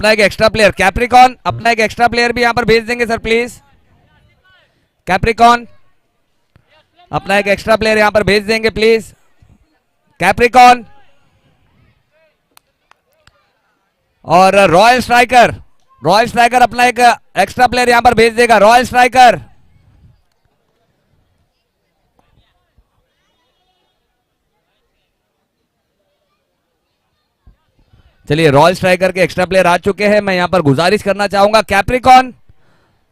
अपना एक extra player Capricorn, अपना एक एक्स्ट्रा प्लेयर भी यहां पर भेज देंगे सर प्लीज। कैप्रिकॉन अपना एक एक्स्ट्रा प्लेयर यहां पर भेज देंगे प्लीज। कैप्रिकॉन और रॉयल स्ट्राइकर, रॉयल स्ट्राइकर अपना एक एक्स्ट्रा प्लेयर यहां पर भेज देगा। रॉयल स्ट्राइकर चलिए, रॉयल स्ट्राइकर के एक्स्ट्रा प्लेयर आ चुके हैं। मैं यहां पर गुजारिश करना चाहूंगा कैप्रिकॉन,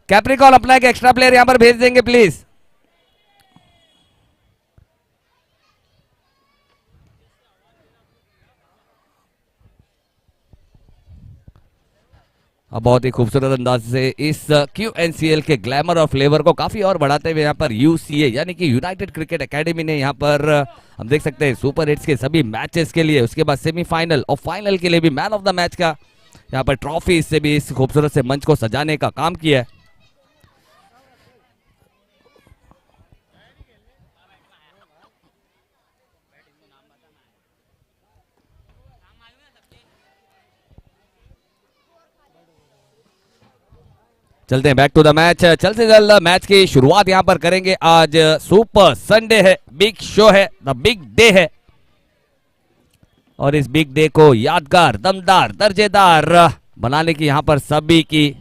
कैप्रिकॉन अपना एक एक्स्ट्रा प्लेयर यहां पर भेज देंगे प्लीज। अब बहुत ही खूबसूरत अंदाज से इस QNCL के ग्लैमर और फ्लेवर को काफी और बढ़ाते हुए यहाँ पर UCA यानी कि यूनाइटेड क्रिकेट एकेडमी ने यहाँ पर हम देख सकते हैं सुपर हिट्स के सभी मैचेस के लिए, उसके बाद सेमीफाइनल और फाइनल के लिए भी मैन ऑफ द मैच का यहाँ पर ट्रॉफी से भी इस खूबसूरत से मंच को सजाने का काम किया है। चलते हैं बैक टू द मैच। जल्द से जल्द मैच की शुरुआत यहां पर करेंगे। आज सुपर संडे है, बिग शो है, द बिग डे है और इस बिग डे को यादगार, दमदार, दर्जेदार बनाने की यहां पर सभी की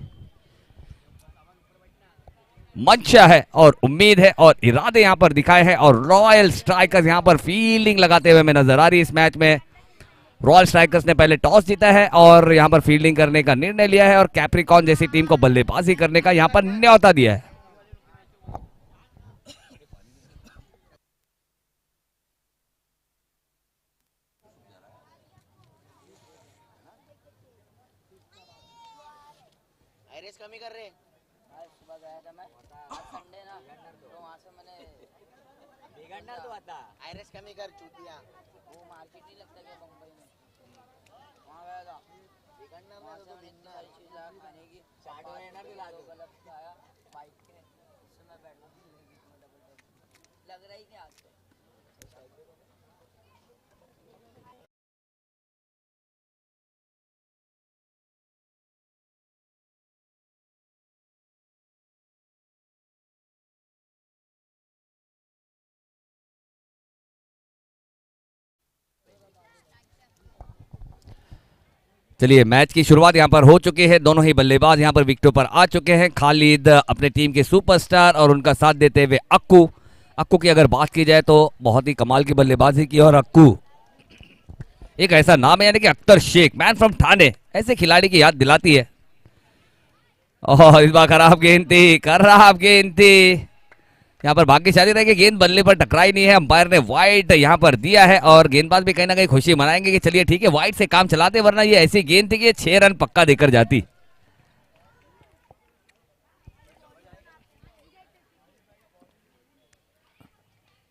मंशा है और उम्मीद है और इरादे यहां पर दिखाए हैं। और रॉयल स्ट्राइकर्स यहां पर फील्डिंग लगाते हुए हमें नजर आ रही है। इस मैच में रॉयल स्ट्राइकर्स ने पहले टॉस जीता है और यहां पर फील्डिंग करने का निर्णय लिया है और कैप्रिकॉन जैसी टीम को बल्लेबाजी करने का यहां पर न्योता दिया है। आयरिस कमी कर रहे। आज सुबह गया था मैं, आज संडे ना, तो वहां से मैंने बिगड़ना तो आता। आयरिस कमी कर चूतिया, वो मार्केट नहीं लगता क्या बम्बई में, वहाँ गया था बिगड़ना में, तो इतनी सारी चीज लाया खाने की, चाट वगैरह भी ला दो, गलत खाया बाइक के, उससे मैं बैठना लग रहा ही नहीं आज तो। चलिए, मैच की शुरुआत यहां पर हो चुकी है। दोनों ही बल्लेबाज यहां पर विकेटों पर आ चुके हैं। खालिद अपने टीम के सुपरस्टार और उनका साथ देते हुए अक्कू। अक्कू की अगर बात की जाए तो बहुत ही कमाल की बल्लेबाजी की और अक्कू एक ऐसा नाम है यानी कि अख्तर शेख, मैन फ्रॉम ठाणे, ऐसे खिलाड़ी की याद दिलाती है। और इस बार खराब गेंद थी, खराब गेंद थी। यहाँ पर भाग्यशाली रहे कि गेंद बल्ले पर टकराई नहीं है। अंपायर ने वाइड यहाँ पर दिया है और गेंदबाज भी कहीं ना कहीं खुशी मनाएंगे कि चलिए ठीक है, वाइड से काम चलाते, वरना ये ऐसी गेंद थी कि 6 रन पक्का देकर जाती।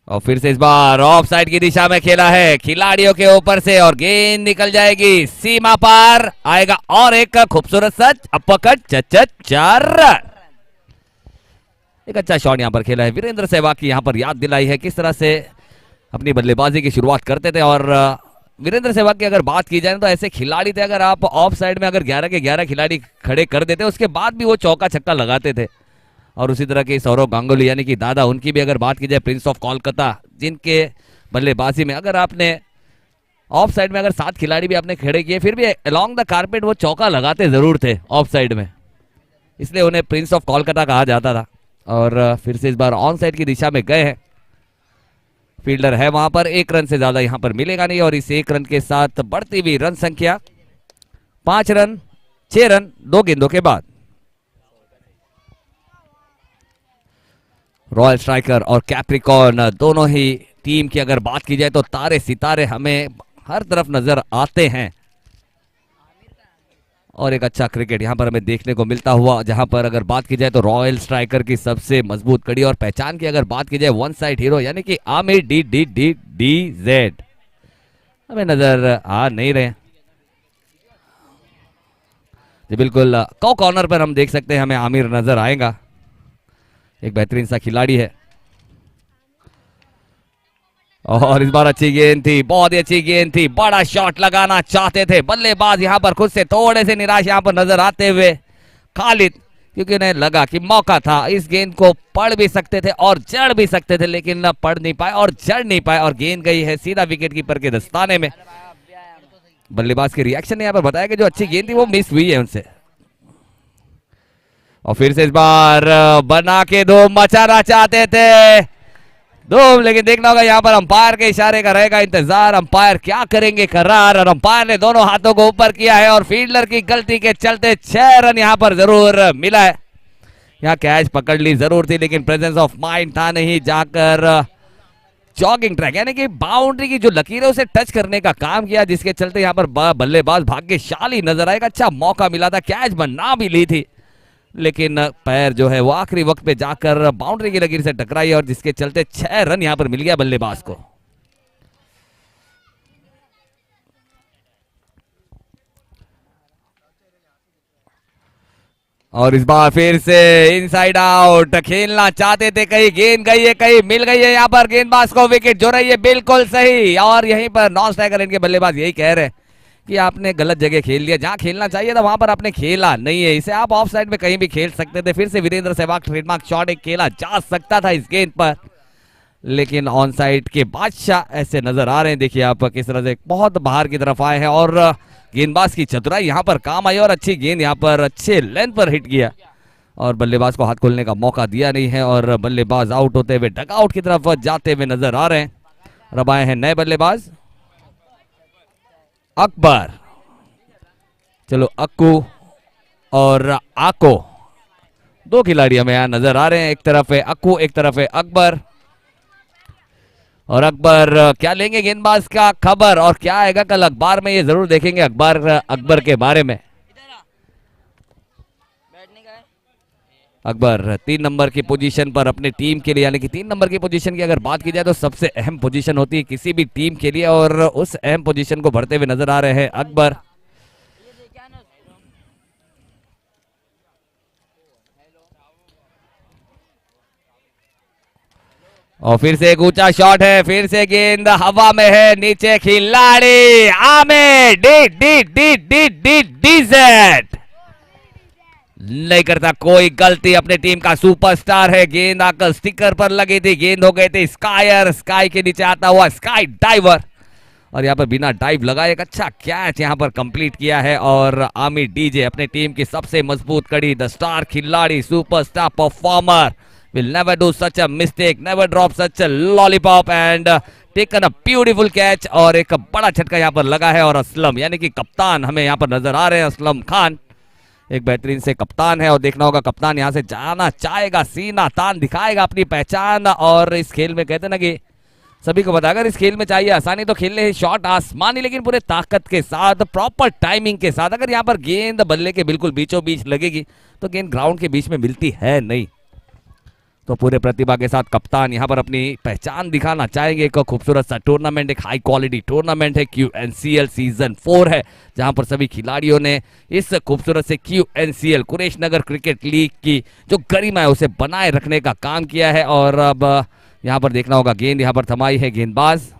और फिर से इस बार ऑफ साइड की दिशा में खेला है खिलाड़ियों के ऊपर से और गेंद निकल जाएगी सीमा पार। आएगा और एक खूबसूरत सच अपकट, 4 रन। एक अच्छा शॉट यहां पर खेला है वीरेंद्र सहवाग की, यहां पर याद दिलाई है किस तरह से अपनी बल्लेबाजी की शुरुआत करते थे। और वीरेंद्र सहवाग की अगर बात की जाए तो ऐसे खिलाड़ी थे, अगर आप ऑफ साइड में अगर 11 के 11 खिलाड़ी खड़े कर देते उसके बाद भी वो चौका छक्का लगाते थे। और उसी तरह के सौरव गांगुली यानी कि दादा, उनकी भी अगर बात की जाए, प्रिंस ऑफ कोलकाता, जिनके बल्लेबाजी में अगर आपने ऑफ साइड में अगर 7 खिलाड़ी भी आपने खड़े किए फिर भी अलोंग द कारपेट वो चौका लगाते जरूर थे ऑफ साइड में, इसलिए उन्हें प्रिंस ऑफ कोलकाता कहा जाता था। और फिर से इस बार ऑन साइड की दिशा में गए हैं। फील्डर है वहां पर, 1 रन से ज्यादा यहां पर मिलेगा नहीं और इस 1 रन के साथ बढ़ती हुई रन संख्या 5 रन, 6 रन 2 गेंदों के बाद। रॉयल स्ट्राइकर और कैप्रिकॉन दोनों ही टीम की अगर बात की जाए तो तारे सितारे हमें हर तरफ नजर आते हैं और एक अच्छा क्रिकेट यहां पर हमें देखने को मिलता हुआ, जहां पर अगर बात की जाए तो रॉयल स्ट्राइकर की सबसे मजबूत कड़ी और पहचान की अगर बात की जाए वन साइड हीरो यानी कि आमिर DDDDZ हमें नजर आ नहीं रहे जी। बिल्कुल कॉर्नर पर हम देख सकते हैं हमें आमिर नजर आएगा, एक बेहतरीन सा खिलाड़ी है। और इस बार अच्छी गेंद थी, बहुत ही अच्छी गेंद थी, बड़ा शॉट लगाना चाहते थे बल्लेबाज यहाँ पर, खुद से थोड़े से निराश यहाँ पर नजर आते हुए खालिद, क्योंकि उन्हें लगा कि मौका था, इस गेंद को पढ़ भी सकते थे और जड़ भी सकते थे, लेकिन न पढ़ नहीं पाए और जड़ नहीं पाए और गेंद गई है सीधा विकेट कीपर के दस्ताने में। बल्लेबाज के रिएक्शन ने यहाँ पर बताया कि जो अच्छी गेंद थी वो मिस हुई है उनसे। और फिर से इस बार बना के धूम मचाना चाहते थे धूम, लेकिन देखना होगा यहाँ पर अंपायर के इशारे का रहेगा इंतजार, अंपायर क्या करेंगे करार। और अंपायर ने दोनों हाथों को ऊपर किया है और फील्डर की गलती के चलते 6 रन यहाँ पर जरूर मिला है। यहाँ कैच पकड़ ली जरूर थी, लेकिन प्रेजेंस ऑफ माइंड था नहीं, जाकर जॉगिंग ट्रैक यानी कि बाउंड्री की जो लकीर है उसे टच करने का काम किया, जिसके चलते यहाँ पर बल्लेबाज भाग्यशाली नजर आएगा। अच्छा मौका मिला था, कैच बना भी ली थी, लेकिन पैर जो है वो आखिरी वक्त पे जाकर बाउंड्री की लकीर से टकराई और जिसके चलते 6 रन यहां पर मिल गया बल्लेबाज को। और इस बार फिर से इनसाइड आउट खेलना चाहते थे, कहीं गेंद गई है, कहीं मिल गई है यहाँ पर गेंदबाज को, विकेट जो रही है बिल्कुल सही। और यहीं पर नॉन स्ट्राइकर इनके बल्लेबाज यही कह रहे हैं कि आपने गलत जगह खेल लिया, जहां खेलना चाहिए था वहां पर आपने खेला नहीं है, इसे आप ऑफ साइड में कहीं भी खेल सकते थे। फिर से वीरेंद्र सहवाग ट्रेडमार्क शॉट एक खेला जा सकता था इस गेंद पर, लेकिन ऑन साइड के बादशाह ऐसे नजर आ रहे हैं। देखिए आप किस तरह से बहुत बाहर की तरफ आए हैं और गेंदबाज की चतुराई यहाँ पर काम आई और अच्छी गेंद यहाँ पर अच्छे लेंथ पर हिट किया और बल्लेबाज को हाथ खोलने का मौका दिया नहीं है और बल्लेबाज आउट होते हुए डगआउट की तरफ जाते हुए नजर आ रहे हैं। अब आए हैं नए बल्लेबाज अकबर, चलो अक्कू और आको, दो खिलाड़ी हमें यहां नजर आ रहे हैं, एक तरफ है अक्कू एक तरफ है अकबर। और अकबर क्या लेंगे गेंदबाज का खबर और क्या आएगा कल अखबार में, ये जरूर देखेंगे अकबर के बारे में। अकबर 3 नंबर की पोजीशन पर अपने टीम के लिए, यानी कि 3 नंबर की पोजीशन की अगर बात की जाए तो सबसे अहम पोजीशन होती है किसी भी टीम के लिए और उस अहम पोजीशन को भरते हुए नजर आ रहे हैं अकबर। और फिर से एक ऊंचा शॉट है, फिर से गेंद हवा में है, नीचे खिलाड़ी आमिर डीजेड नहीं करता कोई गलती, अपने टीम का सुपरस्टार है, गेंद आकर स्टिकर पर लगी थी, गेंद हो गए थे स्कायर, स्काई के नीचे आता हुआ स्काई डाइवर और यहाँ पर बिना डाइव लगाए एक अच्छा कैच यहाँ पर कंप्लीट किया है। और आमिर डीजे अपने टीम की सबसे मजबूत कड़ी, द स्टार खिलाड़ी, superstar performer, will never do such a mistake, never drop such a lollipop and taken a beautiful catch। और एक बड़ा झटका यहाँ पर लगा है और असलम यानी कि कप्तान हमें यहाँ पर नजर आ रहे हैं, असलम खान एक बेहतरीन से कप्तान है और देखना होगा कप्तान यहाँ से जाना चाहेगा, सीना तान दिखाएगा अपनी पहचान। और इस खेल में कहते ना कि सभी को बताया अगर इस खेल में चाहिए आसानी तो खेलने है शॉट आसमानी, लेकिन पूरे ताकत के साथ प्रॉपर टाइमिंग के साथ। अगर यहाँ पर गेंद बल्ले के बिल्कुल बीचों बीच लगेगी तो गेंद ग्राउंड के बीच में मिलती है नहीं, तो पूरे प्रतिभा के साथ कप्तान यहाँ पर अपनी पहचान दिखाना चाहेंगे। एक खूबसूरत सा टूर्नामेंट, एक हाई क्वालिटी टूर्नामेंट है, QNCL सीजन 4 है, जहां पर सभी खिलाड़ियों ने इस खूबसूरत से QNCL कुरेश नगर क्रिकेट लीग की जो गरिमा है उसे बनाए रखने का काम किया है। और अब यहाँ पर देखना होगा गेंद यहाँ पर थमाई है गेंदबाज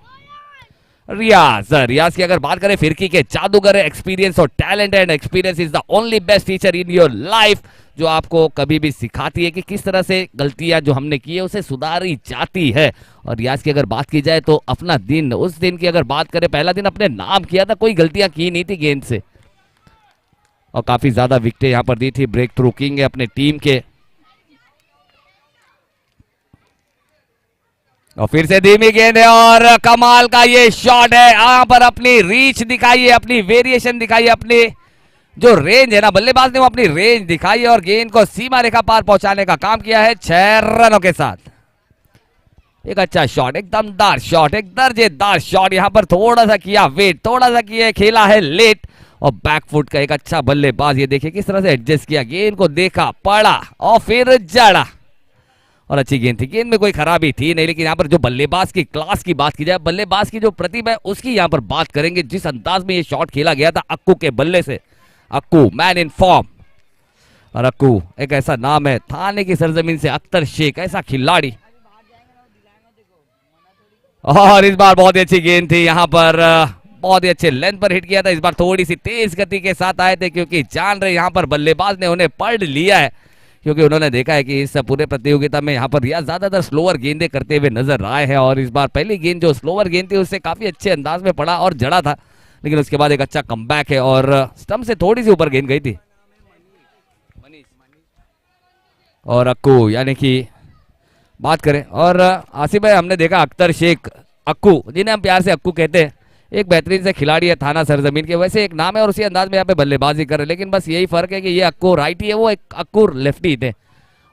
रियाज की अगर बात करें फिरकी के जादूगर है, एक्सपीरियंस और talent and experience is the only best teacher in your life, जो आपको कभी भी सिखाती है कि किस तरह से गलतियां जो हमने की है उसे सुधारी जाती है। और रियाज की अगर बात की जाए तो अपना दिन, उस दिन की अगर बात करें पहला दिन अपने नाम किया था, कोई गलतियां की नहीं थी गेंद से और काफी ज्यादा विकेटें यहां पर दी थी, ब्रेक थ्रू किंग है अपने टीम के। और फिर से धीमी गेंद है और कमाल का ये शॉट है, यहां पर अपनी रीच दिखाई है, अपनी वेरिएशन दिखाई है, अपनी जो रेंज है ना बल्लेबाज ने वो अपनी रेंज दिखाई है और गेंद को सीमा रेखा पार पहुंचाने का काम किया है 6 रनों के साथ। एक अच्छा शॉट, एक दमदार शॉट, एक दर्जेदार शॉट, यहां पर थोड़ा सा किया वेट, थोड़ा सा किया खेला है लेट और बैकफुट का एक अच्छा बल्लेबाज, ये देखिए किस तरह से एडजस्ट किया, गेंद को देखा, पड़ा और फिर जड़ा और अच्छी गेंद थी, गेंद में कोई खराबी थी नहीं। लेकिन यहाँ पर जो बल्लेबाज की क्लास की बात की जाए, बल्लेबाज की जो प्रतिभा है उसकी यहाँ पर बात करेंगे, जिस अंदाज में ये शॉट खेला गया था अक्कू के बल्ले से, अक्कू मैन इन फॉर्म। और अक्कू एक ऐसा नाम है, थाने की सरजमीन से अख्तर शेख ऐसा खिलाड़ी और इस बार बहुत ही अच्छी गेंद थी यहाँ पर, बहुत ही अच्छे लेंथ पर हिट किया था। इस बार थोड़ी सी तेज गति के साथ आए थे क्योंकि जान रहे यहाँ पर बल्लेबाज ने उन्हें पढ़ लिया है, क्योंकि उन्होंने देखा है कि इस पूरे प्रतियोगिता में यहाँ पर रियाज ज्यादातर स्लोअर गेंदें करते हुए नजर आए हैं। और इस बार पहली गेंद जो स्लोअर गेंद थी उससे काफी अच्छे अंदाज में पड़ा और जड़ा था, लेकिन उसके बाद एक अच्छा कमबैक है और स्टंप से थोड़ी सी ऊपर गेंद गई थी। और अक्कू यानी कि बात करें, और आसिफ भाई हमने देखा अख्तर शेख अक्कू, जिन्हें हम प्यार से अक्कू कहते हैं, एक बेहतरीन से खिलाड़ी है थाना सरजमीन के, वैसे एक नाम है और उसी अंदाज में यहाँ पे बल्लेबाजी कर रहे हैं, लेकिन बस यही फर्क है कि ये अक्कू राइटी है, वो एक अक्कू लेफ्टी थे।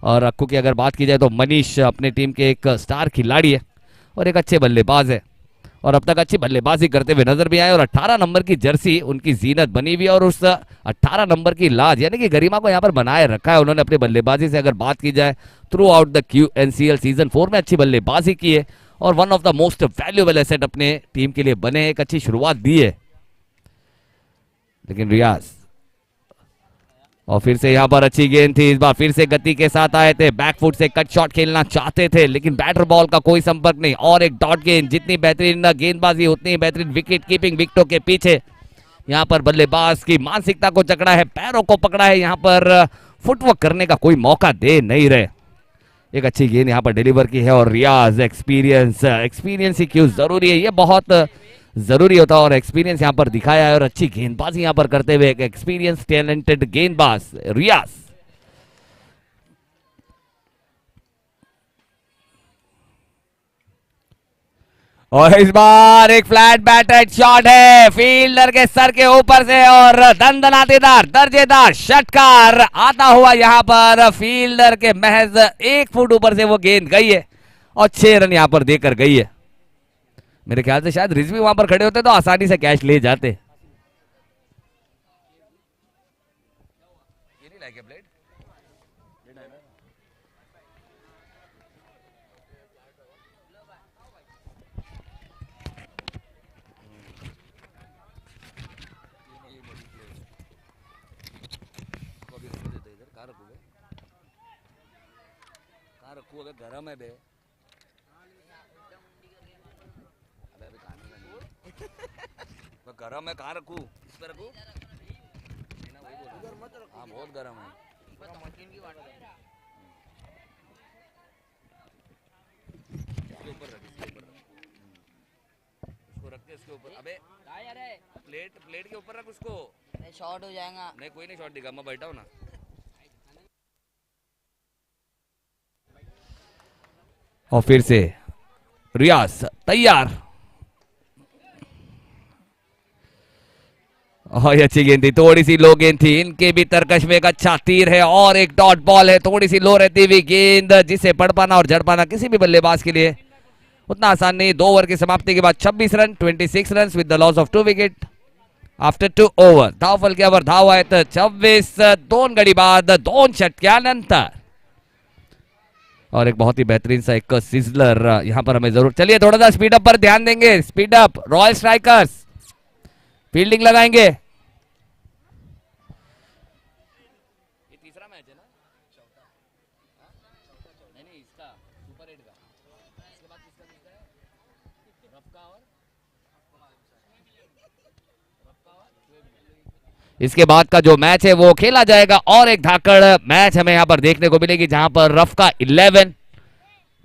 और अक्कू की अगर बात की जाए तो मनीष अपने टीम के एक स्टार खिलाड़ी है और एक अच्छे बल्लेबाज है, और अब तक अच्छी बल्लेबाजी करते हुए नजर भी आए। और 18 नंबर की जर्सी उनकी जीनत बनी हुई है, और उस 18 नंबर की लाज यानी कि गरिमा को यहाँ पर बनाए रखा है उन्होंने अपनी बल्लेबाजी से। अगर बात की जाए through out the QNCL season 4 में अच्छी बल्लेबाजी की है और one of the most valuable asset अपने टीम के लिए बने, एक अच्छी शुरुआत दी है। लेकिन रियाज, और फिर से यहाँ पर अच्छी गेंद थी, इस बार फिर से गति के साथ आए थे, बैकफुट से कट शॉट खेलना चाहते थे लेकिन बैटर बॉल का कोई संपर्क नहीं, और एक डॉट गेंद। जितनी बेहतरीन गेंदबाजी उतनी ही बेहतरीन विकेट कीपिंग, विकेटों के पीछे यहाँ पर बल्लेबाज की मानसिकता को जकड़ा है, पैरों को पकड़ा है, यहाँ पर फुटवर्क करने का कोई मौका दे नहीं रहे। एक अच्छी गेंद यहाँ पर डिलीवर की है, और रियाज एक्सपीरियंस ही क्यों जरूरी है, ये बहुत जरूरी होता है, और एक्सपीरियंस यहाँ पर दिखाया है और अच्छी गेंदबाजी यहाँ पर करते हुए एक एक्सपीरियंस टैलेंटेड गेंदबाज रियाज। और इस बार एक फ्लैट बैटेड शॉट है फील्डर के सर के ऊपर से, और दंदनातेदार दर्जेदार षटकार आता हुआ यहाँ पर फील्डर के महज 1 फुट ऊपर से वो गेंद गई है और 6 रन यहाँ पर देकर गई है। मेरे ख्याल से शायद रिजवी वहां पर खड़े होते तो आसानी से कैच ले जाते। ये नहीं लाइक ब्लेड गरम है बे, तो गरम है, कहाँ रखूं, इस पे रखूं? हाँ बहुत गरम है। इसके ऊपर रख, इसके ऊपर रख, इसको रख के इसके ऊपर। अबे प्लेट के ऊपर रख उसको, शॉर्ट हो जाएगा। नहीं कोई नहीं शॉर्ट दिखा, मैं बैठा हूँ ना। और फिर से रियाज तैयार, और अच्छी गेंद थी, थोड़ी सी लो गेंद थी, इनके भी तरकश में एक अच्छा तीर है और एक डॉट बॉल है, थोड़ी सी लो रहती हुई गेंद जिसे पढ़ पाना और जड़ पाना किसी भी बल्लेबाज के लिए उतना आसान नहीं। 2 ओवर की समाप्ति के बाद 26 run, 26 run with the loss of 2 wicket after 2 over. धाव फलक्यावर धाव आहेत 26 2 गडी बाद 2 षटक्यानंतर. और एक बहुत ही बेहतरीन सा एक सिजलर यहां पर हमें जरूर. चलिए थोड़ा सा स्पीड अप पर ध्यान देंगे. Speed up. Royal strikers fielding लगाएंगे. ये तीसरा मैच है ना. नहीं इसका सुपर 8 का. इसके बाद किसका है रफ का और इसके बाद का जो मैच है वो खेला जाएगा और एक धाकड़ मैच हमें यहां पर देखने को मिलेगी जहां पर रफ का 11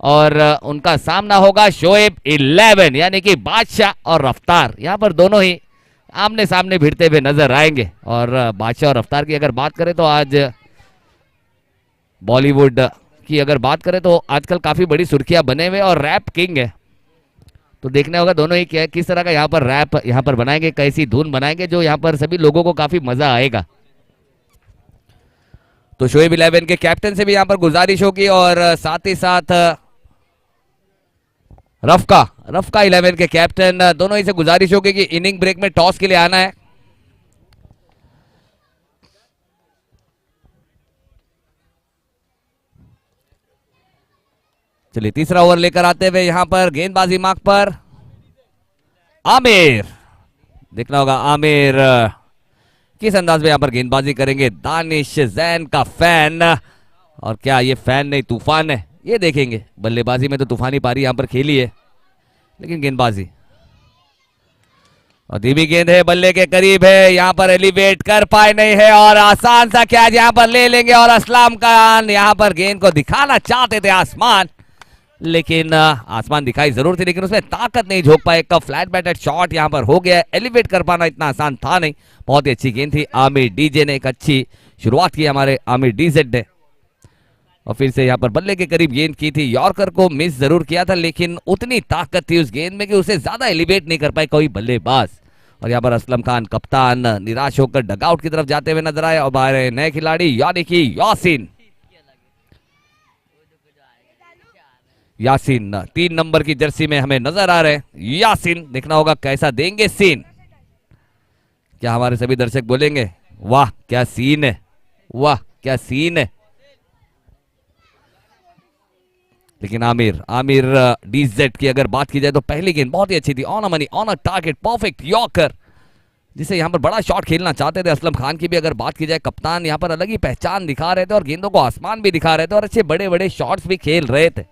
और उनका सामना होगा शोएब 11 यानी कि बादशाह और रफ्तार. यहां पर दोनों ही आमने सामने भिड़ते हुए नजर आएंगे. और बादशाह और रफ्तार की अगर बात करें तो आज बॉलीवुड की अगर बात करें तो आजकल काफी बड़ी सुर्खियां बने हुए और रैप किंग है. तो देखना होगा दोनों ही क्या किस तरह का यहाँ पर रैप यहाँ पर बनाएंगे, कैसी धुन बनाएंगे जो यहाँ पर सभी लोगों को काफी मजा आएगा. तो शोएब 11 के कैप्टन से भी यहाँ पर गुजारिश होगी और साथ ही साथ रफ का 11 के कैप्टन दोनों ही से गुजारिश होगी कि इनिंग ब्रेक में टॉस के लिए आना है. चलिए तीसरा ओवर लेकर आते हुए यहां पर गेंदबाजी मार्ग पर आमिर. देखना होगा आमिर किस अंदाज में यहां पर गेंदबाजी करेंगे. दानिश जैन का फैन, और क्या ये फैन नहीं तूफान है ये देखेंगे. बल्लेबाजी में तो तूफानी पारी यहां पर खेली है. लेकिन गेंदबाजी और धीमी गेंद है, बल्ले के करीब है, यहाँ पर एलिवेट कर पाए नहीं है और आसान सा कैच यहाँ पर ले लेंगे। और असलम खान यहाँ पर गेंद को दिखाना चाहते थे आसमान, लेकिन आसमान दिखाई जरूर थी लेकिन उसमें ताकत नहीं झोंक पाए। एक फ्लैट बैटेड शॉट यहाँ पर हो गया, एलिवेट कर पाना इतना आसान था नहीं। बहुत ही अच्छी गेंद थी, आमिर डीजे ने एक अच्छी शुरुआत की हमारे आमिर डीजेड ने। और फिर से यहाँ पर बल्ले के करीब गेंद की थी, यॉर्कर को मिस जरूर किया था लेकिन उतनी ताकत थी उस गेंद में कि उसे ज्यादा एलिवेट नहीं कर पाए कोई बल्लेबाज। और यहाँ पर असलम खान कप्तान निराश होकर डगआउट की तरफ जाते हुए नजर आए और बाहर नए खिलाड़ी यानी कि यासीन। यासीन 3 नंबर की जर्सी में हमें नजर आ रहे हैं। यासीन देखना होगा कैसा देंगे सीन। क्या हमारे सभी दर्शक बोलेंगे वाह क्या सीन है, वाह क्या सीन है। लेकिन आमिर डीजेड की अगर बात की जाए तो पहली गेंद बहुत ही अच्छी थी, on a money, on a target, perfect yorker, जिसे यहाँ पर बड़ा शॉट खेलना चाहते थे। असलम खान की भी अगर बात की जाए, कप्तान यहाँ पर अलग ही पहचान दिखा रहे थे और गेंदों को आसमान भी दिखा रहे थे और अच्छे बड़े बड़े शॉट्स भी खेल रहे थे।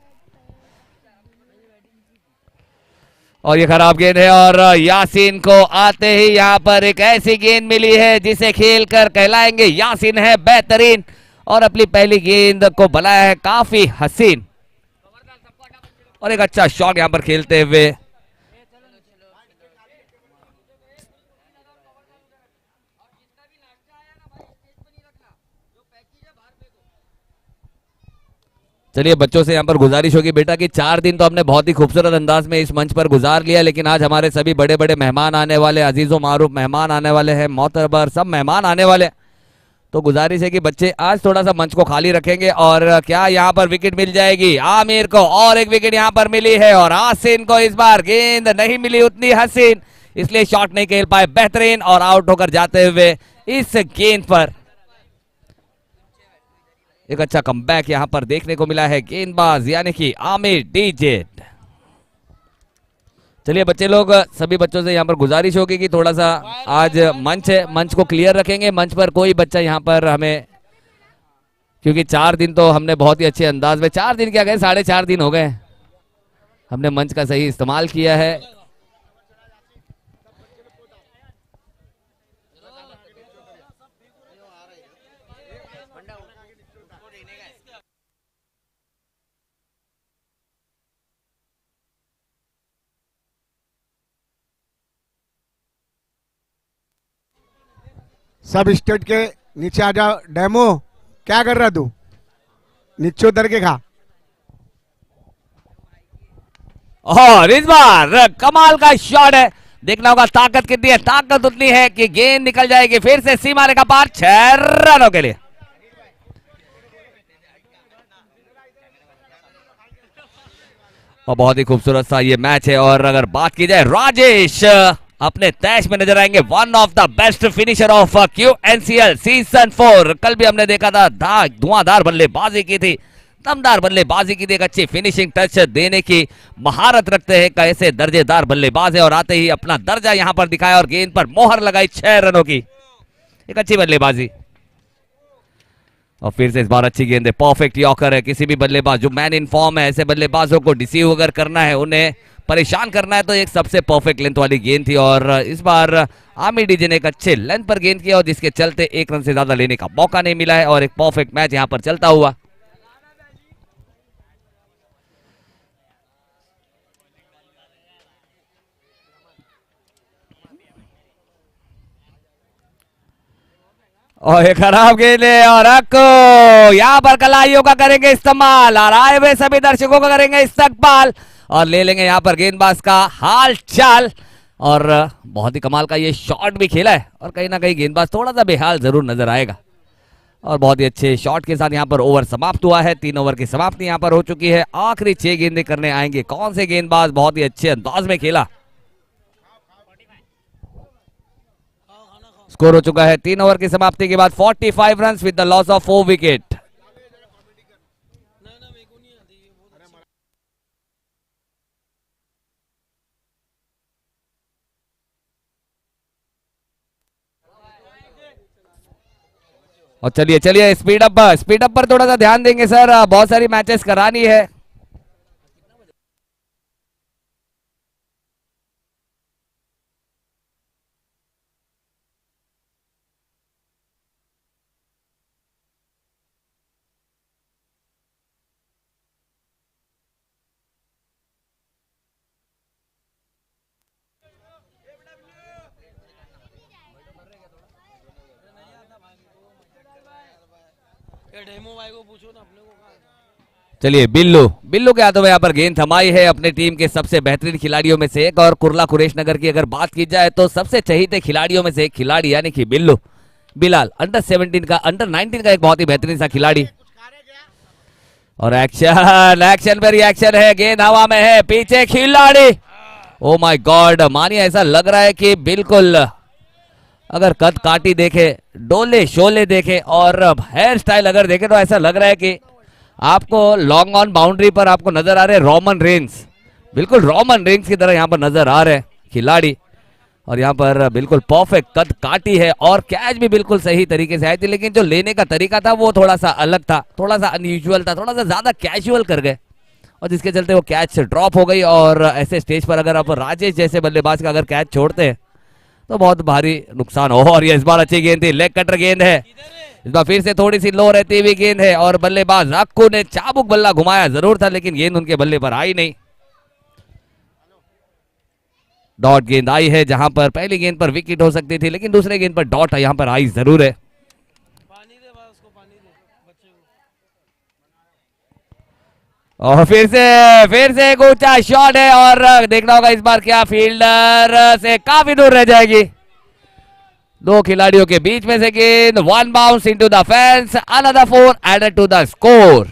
और ये खराब गेंद है और यासीन को आते ही यहाँ पर एक ऐसी गेंद मिली है जिसे खेलकर कहलाएंगे यासीन है बेहतरीन और अपनी पहली गेंद को बनाया है काफी हसीन। और एक अच्छा शॉट यहां पर खेलते हुए चलिए बच्चों से यहाँ पर गुजारिश होगी बेटा कि 4 दिन तो हमने बहुत ही खूबसूरत अंदाज में इस मंच पर गुजार लिया, लेकिन आज हमारे सभी बड़े बड़े मेहमान आने वाले, अजीजों मारूफ मेहमान आने वाले हैं, मोतबर सब मेहमान आने वाले, तो गुजारिश है कि बच्चे आज थोड़ा सा मंच को खाली रखेंगे। और क्या यहाँ पर विकेट मिल जाएगी आमिर को, और एक विकेट यहाँ पर मिली है और आसिन को इस बार गेंद नहीं मिली उतनी हसीन, इसलिए शॉट नहीं खेल पाए बेहतरीन और आउट होकर जाते हुए इस गेंद पर। एक अच्छा कमबैक यहाँ पर देखने को मिला है गेंदबाज यानी कि आमिर डीजेड। चलिए बच्चे लोग, सभी बच्चों से यहाँ पर गुजारिश होगी कि थोड़ा सा आज मंच है, मंच को क्लियर रखेंगे। मंच पर कोई बच्चा यहाँ पर हमें, क्योंकि 4 दिन तो हमने बहुत ही अच्छे अंदाज में, 4 दिन क्या गए 4.5 दिन हो गए, हमने मंच का सही इस्तेमाल किया है। सब स्टेट के नीचे आ जाओ। डेमो क्या कर रहा तू, नीचे उतर के खा। और इस बार कमाल का शॉट है, देखना होगा ताकत कितनी है, ताकत उतनी है कि गेंद निकल जाएगी फिर से सीमा रेखा पार 6 रनों के लिए। और बहुत ही खूबसूरत सा ये मैच है। और अगर बात की जाए राजेश अपने तैश में नजर आएंगे, one of the best finisher of QNCL season 4। कल भी हमने देखा था धुआंधार बल्लेबाजी की थी, दमदार बल्लेबाजी की थी, एक अच्छी फिनिशिंग टच देने की महारत रखते हैं, कैसे दर्जेदार बल्लेबाज है और आते ही अपना दर्जा यहां पर दिखाया और गेंद पर मोहर लगाई 6 रनों की, एक अच्छी बल्लेबाजी। और फिर से इस बार अच्छी गेंद है, परफेक्ट यॉर्कर है। किसी भी बल्लेबाज जो मैन इन फॉर्म है, ऐसे बल्लेबाजों को डिसीव अगर करना है, उन्हें परेशान करना है, तो एक सबसे परफेक्ट लेंथ वाली गेंद थी। और इस बार आमिर डीजे ने एक अच्छे लेंथ पर गेंद किया और जिसके चलते 1 रन से ज्यादा लेने का मौका नहीं मिला है और एक परफेक्ट मैच यहां पर चलता हुआ। और ये खराब गेंद है और यहाँ पर कलाइयों का करेंगे इस्तेमाल और आए हुए सभी दर्शकों का करेंगे इस्तकबाल और ले लेंगे यहाँ पर गेंदबाज का हाल चाल। और बहुत ही कमाल का ये शॉट भी खेला है और कहीं ना कहीं गेंदबाज थोड़ा सा बेहाल जरूर नजर आएगा। और बहुत ही अच्छे शॉट के साथ यहाँ पर ओवर समाप्त हुआ है, 3 ओवर की समाप्ति यहाँ पर हो चुकी है। आखिरी 6 गेंदें करने आएंगे कौन से गेंदबाज, बहुत ही अच्छे अंदाज में खेला। स्कोर हो चुका है 3 ओवर की समाप्ति के बाद 45 run with the loss of 4 wicket. और चलिए चलिए स्पीड अप पर थोड़ा सा ध्यान देंगे सर, बहुत सारी मैचेस करानी है। चलिए बिल्लू बिल्लू के हाथों में यहाँ पर गेंद थमाई है अपने टीम के सबसे बेहतरीन खिलाड़ियों में से एक। और कुर्ला कुरेश नगर की अगर बात की जाए तो सबसे चहीते खिलाड़ियों में से एक खिलाड़ी यानी कि बिल्लू बिलाल अंडर 17 का अंडर 19 का एक बहुत ही बेहतरीन सा खिलाड़ी। और एक्शन एक्शन पे रिएक्शन है, गेंद हवा में है, पीछे खिलाड़ी, ओ माय गॉड मानिए ऐसा लग रहा है कि बिल्कुल अगर कद काटी देखे, डोले शोले देखे और हेयर स्टाइल अगर देखे तो ऐसा लग रहा है कि आपको लॉन्ग ऑन बाउंड्री पर आपको नजर आ रहे हैं रोमन रेंस, बिल्कुल रोमन रेंस की तरह यहाँ पर नजर आ रहे हैं खिलाड़ी। और यहाँ पर बिल्कुल परफेक्ट कद काटी है और कैच भी बिल्कुल सही तरीके से आई थी, लेकिन जो लेने का तरीका था वो थोड़ा सा अलग था, थोड़ा सा अनयूजुअल था, थोड़ा सा ज्यादा कैजुअल कर गए और जिसके चलते वो कैच ड्रॉप हो गई। और ऐसे स्टेज पर अगर आप राजेश जैसे बल्लेबाज का अगर कैच छोड़ते हैं तो बहुत भारी नुकसान हो। और ये इस बार अच्छी गेंद थी, लेग कटर गेंद है, इस बार फिर से थोड़ी सी लो रहती हुई गेंद है और बल्लेबाज अक्कू ने चाबुक बल्ला घुमाया जरूर था लेकिन गेंद उनके बल्ले पर आई नहीं। डॉट गेंद आई है जहां पर पहली गेंद पर विकेट हो सकती थी लेकिन दूसरे गेंद पर डॉट यहां पर आई जरूर है। और फिर से एक ऊंचा शॉट है और देखना होगा इस बार क्या फील्डर से काफी दूर रह जाएगी। दो खिलाड़ियों के बीच में से गेंद, one bounce into the fence, another 4 added to the score.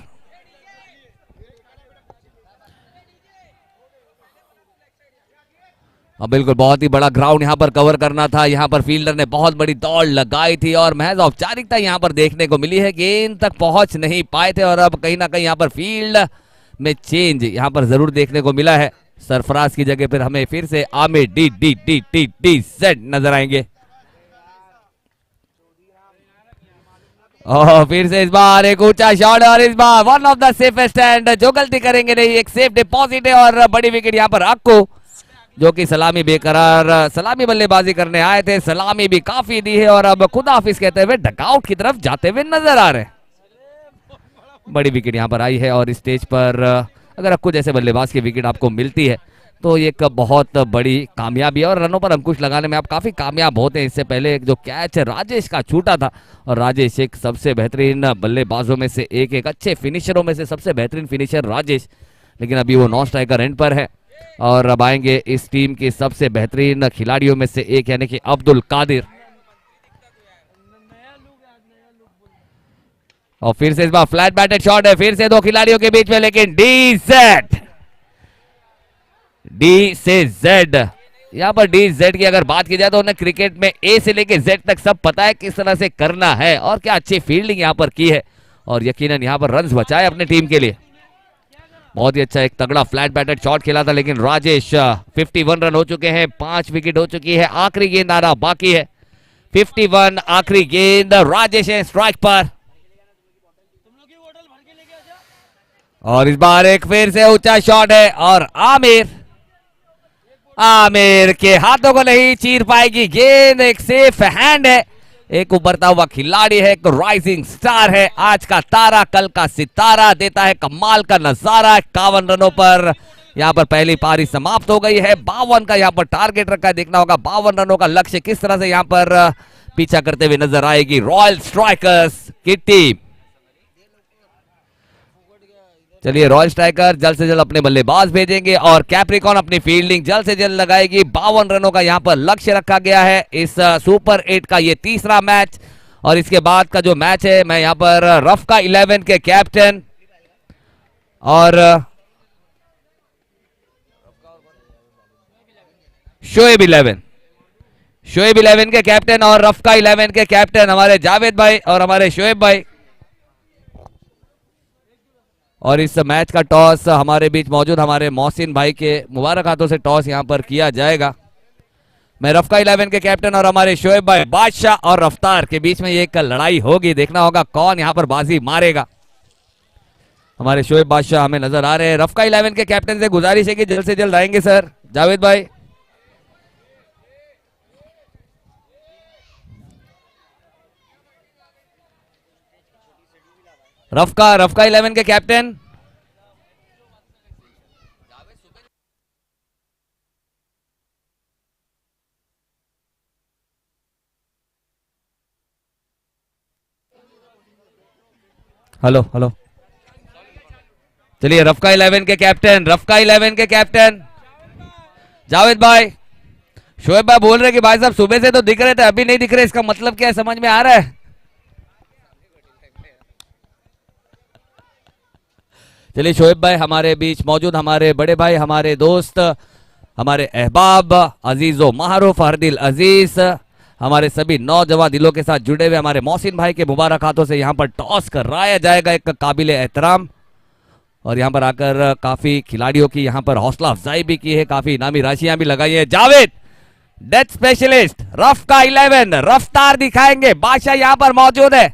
अब बिल्कुल बहुत ही बड़ा ग्राउंड यहां पर कवर करना था, यहां पर फील्डर ने बहुत बड़ी दौड़ लगाई थी और महज औपचारिकता यहां पर देखने को मिली है, गेंद तक पहुंच नहीं पाए थे। और अब कहीं ना कहीं यहां पर फील्ड में चेंज यहां पर जरूर देखने को मिला है, सरफराज की जगह पर हमें फिर से Aamir D D D D D set नजर आएंगे। और फिर से इस बार एक ऊंचा शॉट और इस बार one of the safest end, जो गलती करेंगे नहीं, एक सेफ डिपॉजिट है और बड़ी विकेट यहां पर अक्कू जो कि सलामी बेकरार सलामी बल्लेबाजी करने आए थे, सलामी भी काफी दी है और अब खुदा हाफिज कहते हुए डगआउट की तरफ जाते हुए नजर आ रहे हैं। बड़ी विकेट यहां पर आई है और इस स्टेज पर अगर अक्कू जैसे बल्लेबाज की विकेट आपको मिलती है तो ये एक बहुत बड़ी कामयाबी है और रनों पर अंकुश लगाने में आप काफी कामयाब होते हैं। इससे पहले जो कैच राजेश का छूटा था और राजेश एक सबसे बेहतरीन बल्लेबाजों में से एक अच्छे फिनिशरों में से सबसे बेहतरीन फिनिशर राजेश, लेकिन अभी वो नॉन स्ट्राइकर एंड पर है। और अब आएंगे इस टीम के सबसे बेहतरीन खिलाड़ियों में से एक यानी कि अब्दुल कादिर। और फिर से इस बार फ्लैट बैटेड शॉट है, फिर से दो खिलाड़ियों के बीच में, लेकिन डी से जेड, यहाँ पर डी जेड की अगर बात की जाए तो उन्हें क्रिकेट में ए से लेके जेड तक सब पता है किस तरह से करना है और क्या अच्छी फील्डिंग यहाँ पर की है और यकीनन यहाँ पर रन्स बचाए अपने टीम के लिए। बहुत ही अच्छा एक तगड़ा फ्लैट बैटेड शॉट खेला था लेकिन राजेश 51 रन हो चुके हैं, 5 विकेट हो चुकी है, आखिरी गेंद आना बाकी है। 51 आखिरी गेंद, राजेश है स्ट्राइक पर और इस बार एक फिर से ऊंचा शॉट है और आमिर के हाथों को नहीं चीर पाएगी गेंद, एक सेफ हैंड है, एक उभरता हुआ खिलाड़ी है, एक राइजिंग स्टार है, आज का तारा कल का सितारा, देता है कमाल का नजारा। 51 रनों पर यहाँ पर पहली पारी समाप्त हो गई है, 52 का यहाँ पर टारगेट रखा है, देखना होगा 52 रनों का लक्ष्य किस तरह से यहाँ पर पीछा करते हुए नजर आएगी रॉयल स्ट्राइकर्स की टीम। चलिए रॉयल स्ट्राइकर जल्द से जल्द अपने बल्लेबाज भेजेंगे और कैप्रिकॉन अपनी फील्डिंग जल्द से जल्द लगाएगी। 52 रनों का यहाँ पर लक्ष्य रखा गया है इस सुपर 8 का ये तीसरा मैच। और इसके बाद का जो मैच है मैं यहाँ पर रफ्का 11 के कैप्टन और शोएब 11 के कैप्टन और रफ्का 11 के कैप्टन हमारे जावेद भाई और हमारे शोएब भाई। और इस मैच का टॉस हमारे बीच मौजूद हमारे मोहसिन भाई के मुबारक हाथों से टॉस यहां पर किया जाएगा। मैं रफ्का 11 के कैप्टन और हमारे शोएब भाई बादशाह और रफ्तार के बीच में ये एक लड़ाई होगी, देखना होगा कौन यहां पर बाजी मारेगा। हमारे शोएब बादशाह हमें नजर आ रहे हैं। रफ्का 11 के कैप्टन से गुजारिश है कि जल्द से जल्द आएंगे सर जावेद भाई। रफ्का 11 के कैप्टन हेलो हेलो, चलिए रफ्का 11 के कैप्टन, रफ्का 11 के कैप्टन जावेद भाई, शोएब भाई बोल रहे कि भाई साहब सुबह से तो दिख रहे थे, अभी नहीं दिख रहे, इसका मतलब क्या है, समझ में आ रहा है? चलिए शोएब भाई हमारे बीच मौजूद, हमारे बड़े भाई, हमारे दोस्त, हमारे अहबाब अजीजो मारूफ हरदिल अजीज, हमारे सभी नौजवान दिलों के साथ जुड़े हुए हमारे मोहसिन भाई के मुबारक हाथों से यहाँ पर टॉस कराया जाएगा, एक काबिल एहतराम। और यहाँ पर आकर काफी खिलाड़ियों की यहाँ पर हौसला अफजाई भी की है, काफी इनामी राशियां भी लगाई है। जावेद डेथ स्पेशलिस्ट रफ का 11 रफ्तार दिखाएंगे, बादशाह यहाँ पर मौजूद है।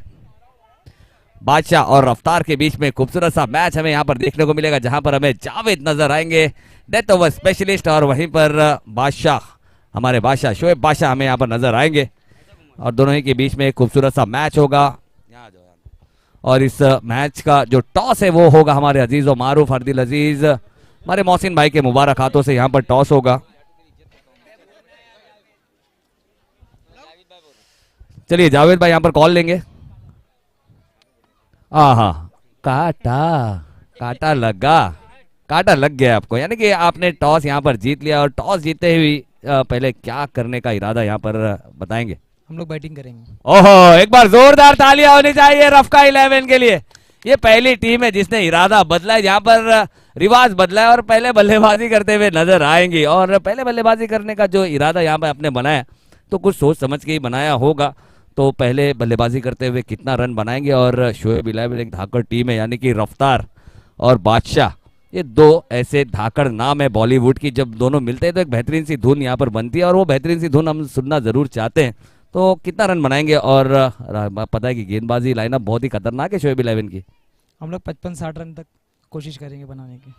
बादशाह और रफ्तार के बीच में खूबसूरत सा मैच हमें यहाँ पर देखने को मिलेगा, जहां पर हमें जावेद नजर आएंगे डेथ ओवर स्पेशलिस्ट, और वहीं पर बादशाह, हमारे बादशाह शोएब बादशाह हमें यहाँ पर नजर आएंगे, और दोनों ही के बीच में एक खूबसूरत सा मैच होगा। और इस मैच का जो टॉस है वो होगा हमारे अजीज और मारूफ हरदिल अजीज, हमारे मोहसिन भाई के मुबारक हाथों से यहाँ पर टॉस होगा। चलिए जावेद भाई यहाँ पर कॉल लेंगे। हाँ, काटा लग गया आपको, यानी कि आपने टॉस यहाँ पर जीत लिया, और टॉस जीतते हुए पहले क्या करने का इरादा यहाँ पर बताएंगे? हम लोग बैटिंग करेंगे। ओहो, एक बार जोरदार तालियां होनी चाहिए रफ्का 11 के लिए। ये पहली टीम है जिसने इरादा बदला है, यहाँ पर रिवाज बदला है, और पहले बल्लेबाजी करते हुए नजर आएंगी। और पहले बल्लेबाजी करने का जो इरादा यहाँ पर आपने बनाया, तो कुछ सोच समझ के ही बनाया होगा। तो पहले बल्लेबाजी करते हुए कितना रन बनाएंगे? और शोएब 11 एक धाकड़ टीम है, यानी कि रफ्तार और बादशाह, ये दो ऐसे धाकड़ नाम है बॉलीवुड की, जब दोनों मिलते हैं तो एक बेहतरीन सी धुन यहाँ पर बनती है, और वो बेहतरीन सी धुन हम सुनना जरूर चाहते हैं। तो कितना रन बनाएंगे? और पता है कि गेंदबाजी लाइनअप बहुत ही खतरनाक है शोएब 11 की। हम लोग 55-60 रन तक कोशिश करेंगे बनाने की।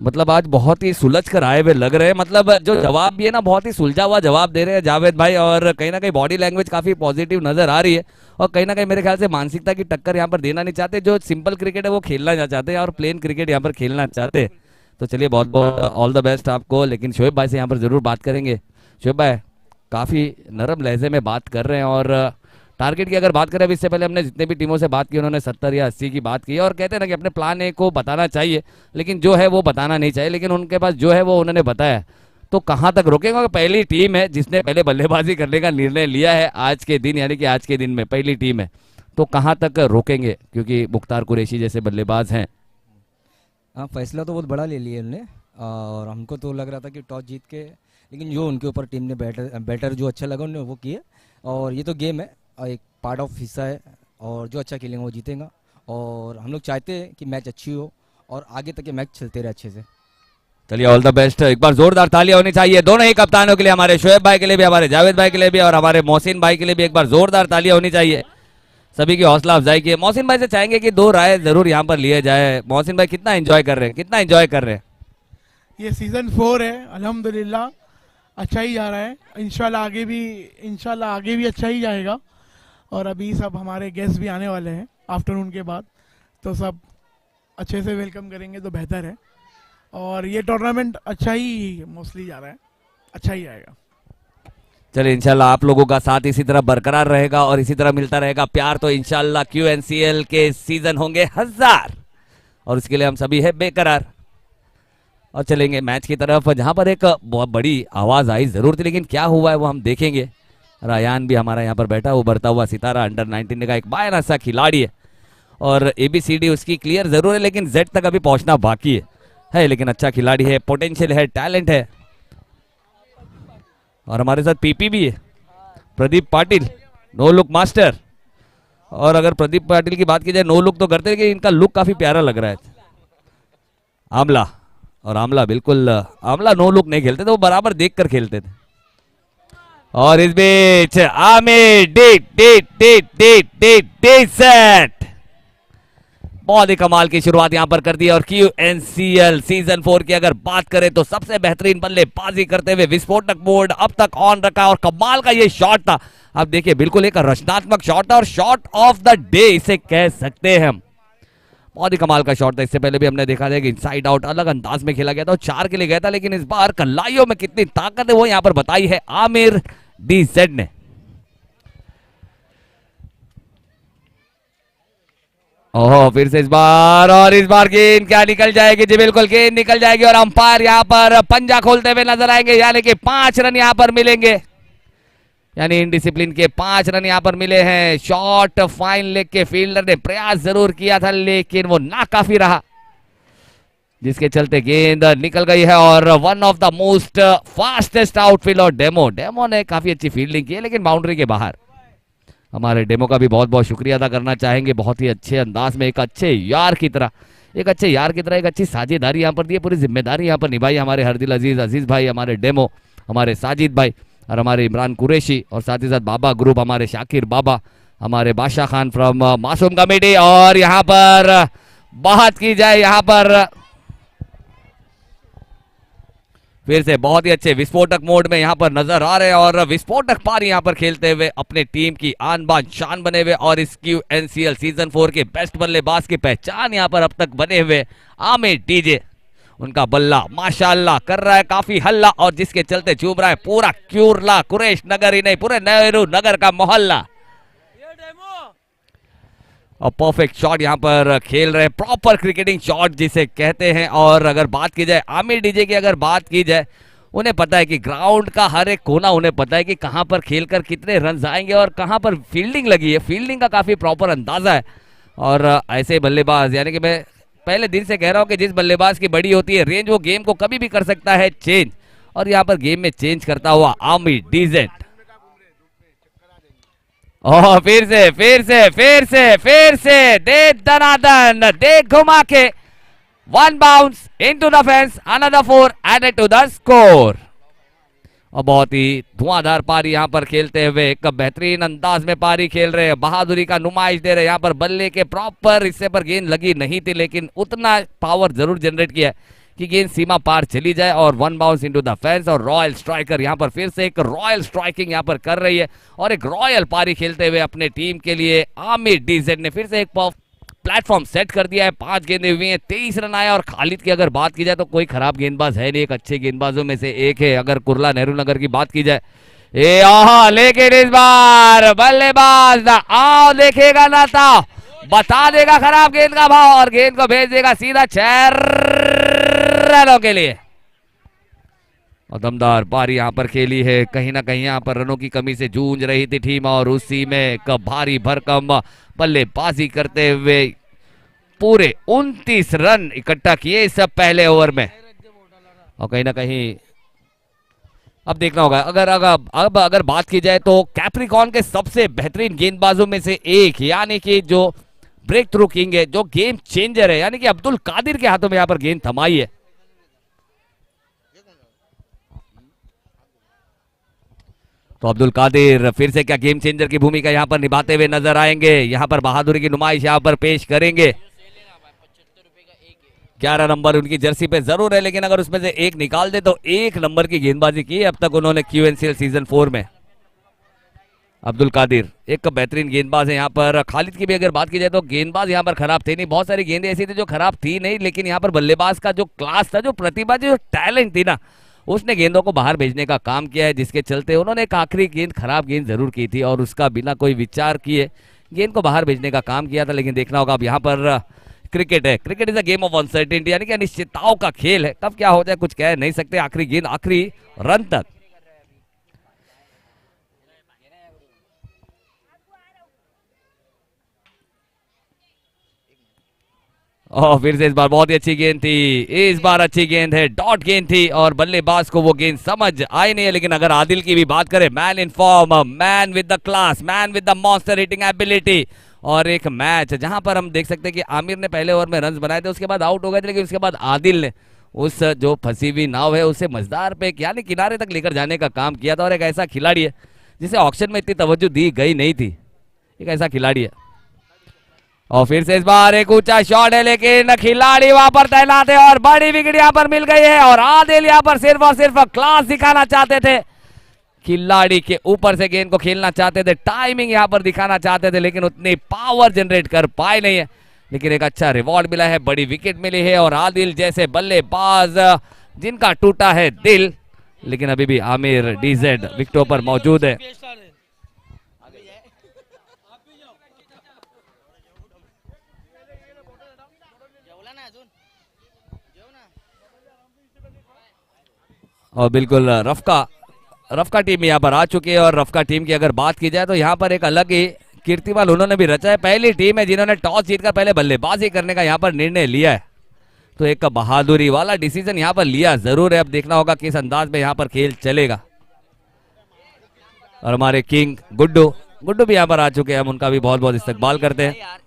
मतलब आज बहुत ही सुलझ कर आए हुए लग रहे हैं, मतलब जो जवाब भी है ना, बहुत ही सुलझा हुआ जवाब दे रहे हैं जावेद भाई, और कहीं ना कहीं बॉडी लैंग्वेज काफी पॉजिटिव नजर आ रही है, और कहीं ना कहीं मेरे ख्याल से मानसिकता की टक्कर यहाँ पर देना नहीं चाहते। जो सिंपल क्रिकेट है वो खेलना चाहते हैं, और प्लेन क्रिकेट यहाँ पर खेलना चाहते हैं। तो चलिए बहुत बहुत ऑल द बेस्ट आपको। लेकिन शोएब भाई से यहाँ पर जरूर बात करेंगे। शोएब भाई काफी नरम लहजे में बात कर रहे हैं, और टारगेट की अगर बात करें, अभी इससे पहले हमने जितने भी टीमों से बात की उन्होंने 70 या 80 की बात की, और कहते हैं ना कि अपने प्लान ए को बताना चाहिए, लेकिन जो है वो बताना नहीं चाहिए, लेकिन उनके पास जो है वो उन्होंने बताया। तो कहां तक रोकेंगे? पहली टीम है जिसने पहले बल्लेबाजी करने का निर्णय लिया है आज के दिन, यानी कि आज के दिन में पहली टीम है, तो कहां तक रोकेंगे? क्योंकि मुख्तार कुरैशी जैसे बल्लेबाज हैं। हाँ, फैसला तो बहुत बड़ा ले लिया उन्होंने, और हमको तो लग रहा था कि टॉस जीत के, लेकिन जो उनके ऊपर टीम ने बैटर जो अच्छा लगा उन्होंने वो किए। और ये तो गेम है, एक पार्ट ऑफ हिस्सा है, और जो अच्छा खेलेंगे वो जीतेगा। और हम लोग चाहते हैं कि मैच अच्छी हो और आगे तक ये मैच चलते रहे अच्छे से। चलिए ऑल द बेस्ट, एक बार जोरदार तालियां होनी चाहिए दोनों ही कप्तानों के लिए, हमारे शोएब भाई के लिए भी, हमारे जावेद भाई के लिए भी, और हमारे मोहसिन भाई के लिए भी एक बार जोरदार तालियां होनी चाहिए। सभी की हौसला अफजाई की है। मोहसिन भाई से चाहेंगे कि दो राय जरूर यहाँ पर लिए जाए। मोहसिन भाई कितना एंजॉय कर रहे हैं, कितना एंजॉय कर रहे हैं? ये सीजन 4 है, अल्हम्दुलिल्लाह अच्छा ही जा रहा है। इंशाल्लाह आगे भी अच्छा ही जाएगा। और अभी सब हमारे गेस्ट भी आने वाले हैं आफ्टरनून के बाद, तो सब अच्छे से वेलकम करेंगे तो बेहतर है। और ये टूर्नामेंट अच्छा ही मोस्टली जा रहा है, अच्छा ही आएगा। चलिए इंशाल्लाह आप लोगों का साथ इसी तरह बरकरार रहेगा और इसी तरह मिलता रहेगा प्यार, तो इंशाल्लाह QNCL के सीजन होंगे 1000, और उसके लिए हम सभी है बेकरार। और चलेंगे मैच की तरफ, जहां पर एक बहुत बड़ी आवाज आई जरूर थी, लेकिन क्या हुआ है वो हम देखेंगे। रायान भी हमारा यहाँ पर बैठा, उभरता हुआ सितारा, अंडर 19 का एक बायना सा खिलाड़ी है, और ABCD उसकी क्लियर जरूर है, लेकिन Z तक अभी पहुंचना बाकी है, लेकिन अच्छा खिलाड़ी है, पोटेंशियल है, टैलेंट है। और हमारे साथ PP भी है, Pradeep Patil, no look master. और अगर प्रदीप पाटिल की बात की जाए, नो लुक तो करते, लेकिन इनका लुक काफी प्यारा लग रहा है। आमला, और आमला बिल्कुल, आमला नो लुक नहीं खेलते थे, वो बराबर देख कर खेलते थे। और इस बीच आमिर सेट, बहुत ही कमाल की शुरुआत यहां पर कर दी। और QNCL सीजन 4 की अगर बात करें तो सबसे बेहतरीन बल्लेबाजी करते हुए विस्फोटक मोड अब तक ऑन रखा, और कमाल का ये शॉट था। अब देखिए बिल्कुल एक रचनात्मक शॉट था, और शॉट ऑफ द डे इसे कह सकते हैं हम। बहुत ही कमाल का शॉट था। इससे पहले भी हमने देखा था कि इनसाइड आउट अलग अंदाज में खेला गया था, 4 के लिए गया था, लेकिन इस बार कलाइयों में कितनी ताकत है वो यहां पर बताई है आमिर DZ ने। ओह, फिर से इस बार गेंद क्या निकल जाएगी जी, बिल्कुल गेंद निकल जाएगी और अंपायर यहाँ पर पंजा खोलते हुए नजर आएंगे, यानी कि 5 रन यहाँ पर मिलेंगे, यानी इनडिसिप्लिन के 5 रन यहाँ पर मिले हैं। शॉट फाइन लेग के फील्डर ने प्रयास जरूर किया था लेकिन वो नाकाफी रहा, जिसके चलते गेंद निकल गई है और one of the most fastest outfielder demo ने काफी अच्छी फील्डिंग की है लेकिन बाउंड्री के बाहर। हमारे डेमो का भी बहुत बहुत शुक्रिया अदा करना चाहेंगे, बहुत ही अच्छे अंदाज में एक अच्छे यार की तरह एक अच्छी साझेदारी यहाँ पर दी, पूरी जिम्मेदारी यहाँ पर निभाई हमारे हरदिल अजीज भाई, हमारे डेमो, हमारे साजिद भाई और हमारे इमरान कुरैशी और साथ ही साथ बाबा ग्रुप, हमारे शाकिर बाबा, हमारे बादशाह खान फ्रॉम मासूम कमेटी। और यहाँ पर बात की जाए, यहाँ पर फिर से बहुत ही अच्छे विस्फोटक मोड में यहाँ पर नजर आ रहे हैं और विस्फोटक पारी यहाँ पर खेलते हुए अपने टीम की आन बान शान बने हुए और इस QNCL सीजन 4 के बेस्ट बल्लेबाज की पहचान यहाँ पर अब तक बने हुए आमिर डीजे, उनका बल्ला माशाल्लाह कर रहा है काफी हल्ला और जिसके चलते चूम रहा है पूरा क्यूरला कुरैश नगर ही नहीं पूरे नेहरू नगर का मोहल्ला। और परफेक्ट शॉट यहाँ पर खेल रहे हैं, प्रॉपर क्रिकेटिंग शॉट जिसे कहते हैं। और अगर बात की जाए आमिर डीजे की, अगर बात की जाए, उन्हें पता है कि ग्राउंड का हर एक कोना उन्हें पता है कि कहां पर खेलकर कितने रन आएंगे और कहां पर फील्डिंग लगी है, फील्डिंग का काफी प्रॉपर अंदाजा है। और ऐसे बल्लेबाज, यानी कि मैं पहले दिन से कह रहा हूं कि जिस बल्लेबाज की बड़ी होती है रेंज, वो गेम को कभी भी कर सकता है चेंज, और यहाँ पर गेम में चेंज करता हुआ आमिर डीजे। ओह, फिर से दे दनादन, दे घुमा के, 1 bounce into the fence, another 4 added to the score. और बहुत ही धुआंधार पारी यहाँ पर खेलते हुए एक बेहतरीन अंदाज में पारी खेल रहे हैं, बहादुरी का नुमाइश दे रहे हैं। यहाँ पर बल्ले के प्रॉपर हिस्से पर गेंद लगी नहीं थी लेकिन उतना पावर जरूर जनरेट किया है कि गेंद सीमा पार चली जाए और 1 बाउंस इनटू द फेंस। और रॉयल स्ट्राइकर यहाँ पर फिर से एक रॉयल स्ट्राइकिंग यहाँ पर कर रही है और एक रॉयल पारी खेलते हुए अपने टीम के लिए आमिर डीजेड ने फिर से एक प्लेटफॉर्म सेट कर दिया है। 5 गेंदें हुई हैं, 23 रन आए। और खालिद की अगर बात की जाए तो कोई खराब गेंदबाज है नहीं, एक अच्छे गेंदबाजों में से एक है अगर कुर्ला नेहरू नगर की बात की जाए। लेकिन इस बार बल्लेबाज आओ देखेगा ना था, बता देगा खराब गेंद का भाव और गेंद को भेज देगा सीधा 6 रनों के लिए। और दमदार पारी यहाँ पर खेली है, कहीं ना कहीं यहाँ पर रनों की कमी से जूझ रही थी टीम और उसी में एक भारी भरकम बल्लेबाजी करते हुए पूरे 29 रन इकट्ठा किए इस पहले ओवर में। और कहीं ना कहीं अब देखना होगा, अगर बात की जाए तो कैप्रिकॉन के सबसे बेहतरीन गेंदबाजों में से एक, यानी कि जो ब्रेक थ्रू किंग है, जो गेम चेंजर है, यानी कि अब्दुल कादिर के हाथों में यहाँ पर गेंद थमाई है। तो अब्दुल कादिर फिर से क्या गेम चेंजर की भूमिका यहाँ पर निभाते हुए नजर आएंगे, यहाँ पर बहादुरी की नुमाइश यहाँ पर पेश करेंगे। 11 नंबर उनकी जर्सी पे जरूर है लेकिन अगर उसमें से एक निकाल दे तो 1 नंबर की गेंदबाजी की है अब तक उन्होंने QNCL सीजन 4 में। अब्दुल कादिर एक बेहतरीन गेंदबाज है यहाँ पर। खालिद की भी अगर बात की जाए तो गेंदबाज यहाँ पर खराब थे नहीं, बहुत सारी गेंदें ऐसी थी जो खराब थी नहीं, लेकिन यहाँ पर बल्लेबाज का जो क्लास था, जो प्रतिभा, जो टैलेंट थी ना, उसने गेंदों को बाहर भेजने का काम किया है, जिसके चलते उन्होंने एक आखिरी गेंद खराब गेंद जरूर की थी और उसका बिना कोई विचार किए गेंद को बाहर भेजने का काम किया था। लेकिन देखना होगा अब यहाँ पर क्रिकेट है, cricket is a game of uncertainty, यानी कि अनिश्चितताओं का खेल है, कब क्या हो जाए कुछ कह नहीं सकते। आखिरी गेंद आखिरी रन तक। और फिर से इस बार बहुत ही अच्छी गेंद थी, इस बार अच्छी गेंद है, डॉट गेंद थी और बल्लेबाज को वो गेंद समझ आई नहीं है। लेकिन अगर आदिल की भी बात करें, man in form, man with the class, man with the monster hitting ability, और एक मैच जहां पर हम देख सकते हैं कि आमिर ने पहले ओवर में रन बनाए थे, उसके बाद आउट हो गए थे, लेकिन उसके बाद आदिल ने उस जो फंसी हुई नाव है उसे मजदार पे यानी किनारे तक लेकर जाने का काम किया था। और एक ऐसा खिलाड़ी है जिसे ऑक्शन में इतनी तवज्जो दी गई नहीं थी, एक ऐसा खिलाड़ी है। और फिर से इस बार एक ऊंचा शॉट है लेकिन खिलाड़ी वहां पर तैनात है और बड़ी विकेट यहां पर मिल गई है। और आदिल यहां पर सिर्फ और सिर्फ क्लास दिखाना चाहते थे, खिलाड़ी के ऊपर से गेंद को खेलना चाहते थे, टाइमिंग यहां पर दिखाना चाहते थे, लेकिन उतनी पावर जनरेट कर पाए नहीं है। लेकिन एक अच्छा रिवॉर्ड मिला है, बड़ी विकेट मिली है और आदिल जैसे बल्लेबाज जिनका टूटा है दिल, लेकिन अभी भी आमिर डीजेड विकेटों पर मौजूद है। और बिल्कुल रफका टीम यहाँ पर आ चुकी है। और रफका टीम की अगर बात की जाए तो यहाँ पर एक अलग ही कीर्तिमान उन्होंने भी रचा है। पहली टीम है जिन्होंने टॉस जीतकर पहले बल्लेबाजी करने का यहाँ पर निर्णय लिया है, तो एक बहादुरी वाला डिसीजन यहाँ पर लिया जरूर है। अब देखना होगा किस अंदाज में यहाँ पर खेल चलेगा। और हमारे किंग गुड्डू भी यहाँ पर आ चुके हैं, हम उनका भी बहुत बहुत इस्तकबाल करते हैं।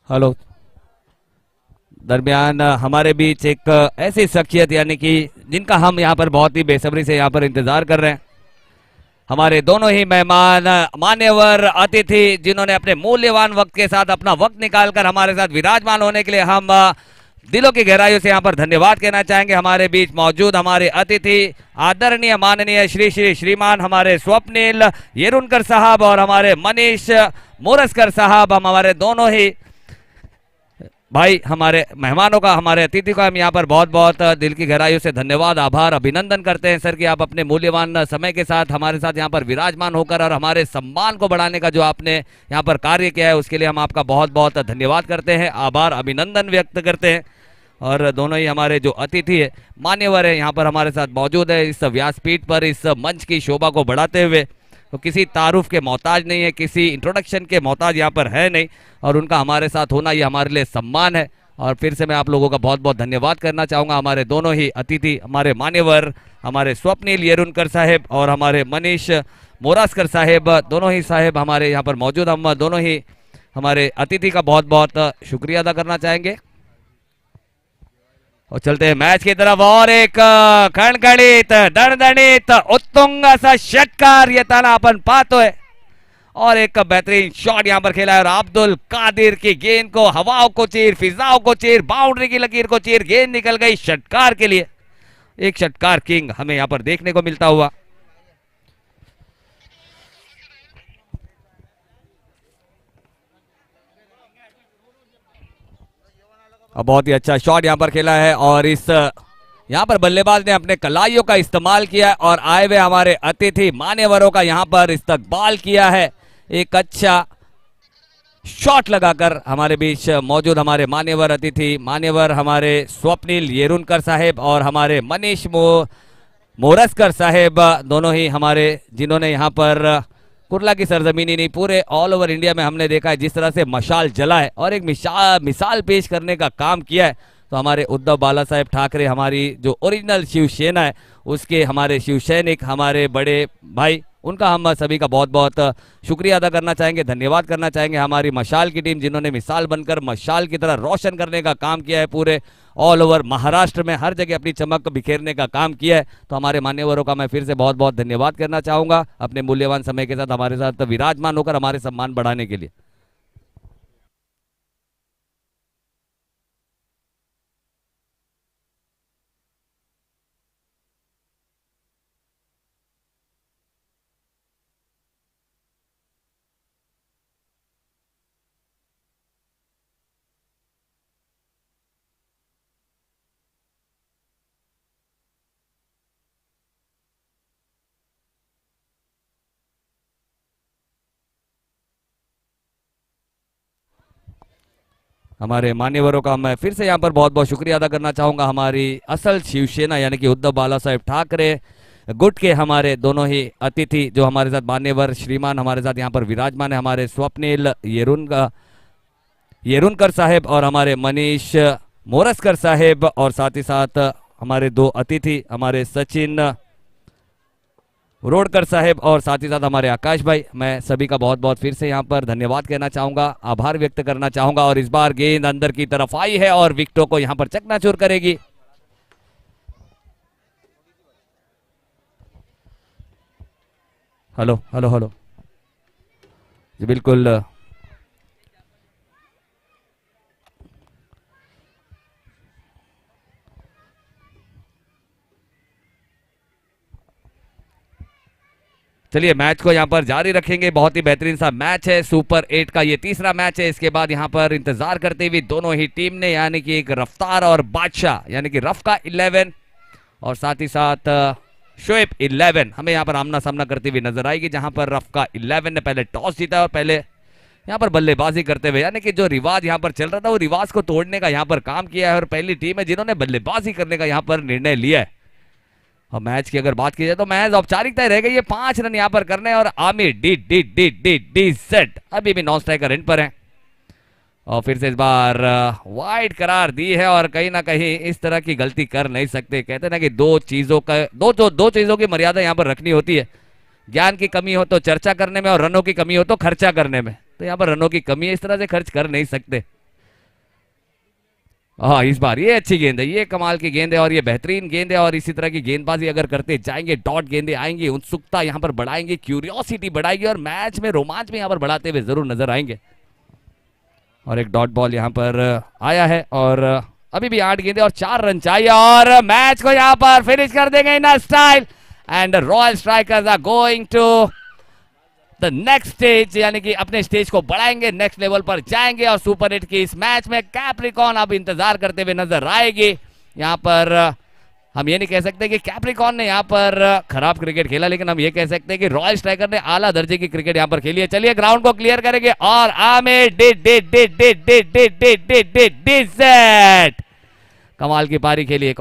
हेलो, दरमियान हमारे बीच एक ऐसी शख्सियत यानी कि जिनका हम यहाँ पर बहुत ही बेसब्री से यहाँ पर इंतजार कर रहे हैं। हमारे दोनों ही मेहमान मान्यवर अतिथि जिन्होंने अपने मूल्यवान वक्त के साथ अपना वक्त निकालकर हमारे साथ विराजमान होने के लिए हम दिलों की गहराइयों से यहाँ पर धन्यवाद कहना चाहेंगे। हमारे बीच मौजूद हमारे अतिथि आदरणीय माननीय श्रीमान हमारे स्वप्निल येरुनकर साहब और हमारे मनीष मोरस्कर साहब, हम हमारे दोनों ही भाई हमारे मेहमानों का, हमारे अतिथि का हम यहाँ पर बहुत बहुत दिल की गहराइयों से धन्यवाद, आभार, अभिनंदन करते हैं सर कि आप अपने मूल्यवान समय के साथ हमारे साथ यहाँ पर विराजमान होकर और हमारे सम्मान को बढ़ाने का जो आपने यहाँ पर कार्य किया है उसके लिए हम आपका बहुत बहुत धन्यवाद करते हैं, आभार, अभिनंदन व्यक्त करते हैं। और दोनों ही हमारे जो अतिथि है मान्यवर है यहाँ पर हमारे साथ मौजूद है इस व्यासपीठ पर, इस मंच की शोभा को बढ़ाते हुए। तो किसी तारुफ के मोहताज नहीं है, किसी इंट्रोडक्शन के मोहताज यहाँ पर है नहीं, और उनका हमारे साथ होना ये हमारे लिए सम्मान है। और फिर से मैं आप लोगों का बहुत बहुत धन्यवाद करना चाहूँगा। हमारे दोनों ही अतिथि, हमारे मान्यवर, हमारे स्वप्निल येरुनकर साहेब और हमारे मनीष मोरास्कर साहेब, दोनों ही साहेब हमारे यहाँ पर मौजूद, हम दोनों ही हमारे अतिथि का बहुत बहुत शुक्रिया अदा करना चाहेंगे। और चलते हैं मैच की तरफ, और एक कणकणित दणदणित उत्तुंग सा षटकार ये ताना अपन पातो है, और एक बेहतरीन शॉट यहां पर खेला है। और अब्दुल कादिर की गेंद को हवाओं को चीर, फिजाओं को चीर, बाउंड्री की लकीर को चीर, गेंद निकल गई षटकार के लिए। एक षटकार किंग हमें यहां पर देखने को मिलता हुआ। अब बहुत ही अच्छा शॉट यहां पर खेला है, और इस यहां पर बल्लेबाज ने अपने कलाइयों का इस्तेमाल किया है और आए हुए हमारे अतिथि मान्यवरों का यहां पर इस्तकबाल किया है। एक अच्छा शॉट लगाकर हमारे बीच मौजूद हमारे मान्यवर अतिथि, मान्यवर हमारे स्वप्निल येरुनकर साहेब और हमारे मनीष मोरस्कर साहेब, दोनों ही हमारे जिन्होंने यहाँ पर कुर्ला की सरजमीनी नहीं पूरे ऑल ओवर इंडिया में हमने देखा है जिस तरह से मशाल जला है और एक मिसाल पेश करने का काम किया है। तो हमारे उद्धव बाला साहेब ठाकरे, हमारी जो ओरिजिनल शिवसेना है उसके हमारे शिव सैनिक, हमारे बड़े भाई, उनका हम सभी का बहुत बहुत शुक्रिया अदा करना चाहेंगे, धन्यवाद करना चाहेंगे। हमारी मशाल की टीम जिन्होंने मिसाल बनकर मशाल की तरह रोशन करने का काम किया है, पूरे ऑल ओवर महाराष्ट्र में हर जगह अपनी चमक बिखेरने का काम किया है। तो हमारे मान्यवरों का मैं फिर से बहुत बहुत धन्यवाद करना चाहूँगा अपने मूल्यवान समय के साथ हमारे साथ विराजमान होकर हमारे सम्मान बढ़ाने के लिए। हमारे मान्यवरों का मैं फिर से यहाँ पर बहुत बहुत शुक्रिया अदा करना चाहूंगा। हमारी असल शिवसेना यानी कि उद्धव बाला साहेब ठाकरे गुट के हमारे दोनों ही अतिथि जो हमारे साथ मान्यवर श्रीमान हमारे साथ यहाँ पर विराजमान है, हमारे स्वप्निल येरुनकर साहेब और हमारे मनीष मोरसकर साहेब, और साथ ही साथ हमारे दो अतिथि हमारे सचिन रोडकर साहेब और साथ ही साथ हमारे आकाश भाई। मैं सभी का बहुत बहुत फिर से यहाँ पर धन्यवाद कहना चाहूंगा, आभार व्यक्त करना चाहूंगा। और इस बार गेंद अंदर की तरफ आई है और विकेटों को यहाँ पर चकनाचूर करेगी। हेलो हेलो हेलो जी बिल्कुल चलिए मैच को यहाँ पर जारी रखेंगे। बहुत ही बेहतरीन सा मैच है, सुपर 8 का ये तीसरा मैच है। इसके बाद यहाँ पर इंतजार करते हुए दोनों ही टीम ने यानी कि एक रफ्तार और बादशाह यानी कि रफ का 11 और साथ ही साथ शोएब 11 हमें यहाँ पर आमना सामना करते हुए नजर आएगी, जहां पर रफ का 11 ने पहले टॉस जीता और पहले यहाँ पर बल्लेबाजी करते हुए यानी कि जो रिवाज यहाँ पर चल रहा था वो रिवाज को तोड़ने का यहाँ पर काम किया है और पहली टीम है जिन्होंने बल्लेबाजी करने का यहाँ पर निर्णय लिया है। और मैच की अगर बात की जाए तो मैच औपचारिकता रह गई है, 5 रन यहाँ पर करने और आमिर डी सेट अभी भी नॉन स्ट्राइकर एंड पर है और फिर से इस बार वाइड करार दी है और कहीं ना कहीं इस तरह की गलती कर नहीं सकते। कहते ना कि दो चीजों की मर्यादा यहाँ पर रखनी होती है, ज्ञान की कमी हो तो चर्चा करने में और रनों की कमी हो तो खर्चा करने में। तो यहाँ पर रनों की कमी है, इस तरह से खर्च कर नहीं सकते। हाँ इस बार ये अच्छी गेंद है, ये कमाल की गेंद है और ये बेहतरीन गेंद है और इसी तरह की गेंदबाजी अगर करते जाएंगे, डॉट गेंदें आएंगी, उत्सुकता यहाँ पर बढ़ाएंगे, क्यूरियोसिटी बढ़ाएगी और मैच में रोमांच में यहाँ पर बढ़ाते हुए जरूर नजर आएंगे। और एक डॉट बॉल यहाँ पर आया है और अभी भी 8 गेंदें और 4 रन चाहिए और मैच को यहाँ पर फिनिश कर देंगे in style and Royal Strikers are going to the next stage यानी कि अपने स्टेज को बढ़ाएंगे, नेक्स्ट लेवल पर जाएंगे और सुपर 8 की इस मैच में कैप्रिकॉन अब इंतजार करते हुए नजर आएगी। यहाँ पर हम ये नहीं कह सकते कि कैप्रिकॉन ने यहाँ पर खराब क्रिकेट खेला, लेकिन हम ये कह सकते हैं कि रॉयल स्ट्राइकर ने आला दर्जे की क्रिकेट यहाँ पर खेली है। चलिए ग्राउंड को क्लियर करेंगे और आमिर कमाल की पारी खेली है।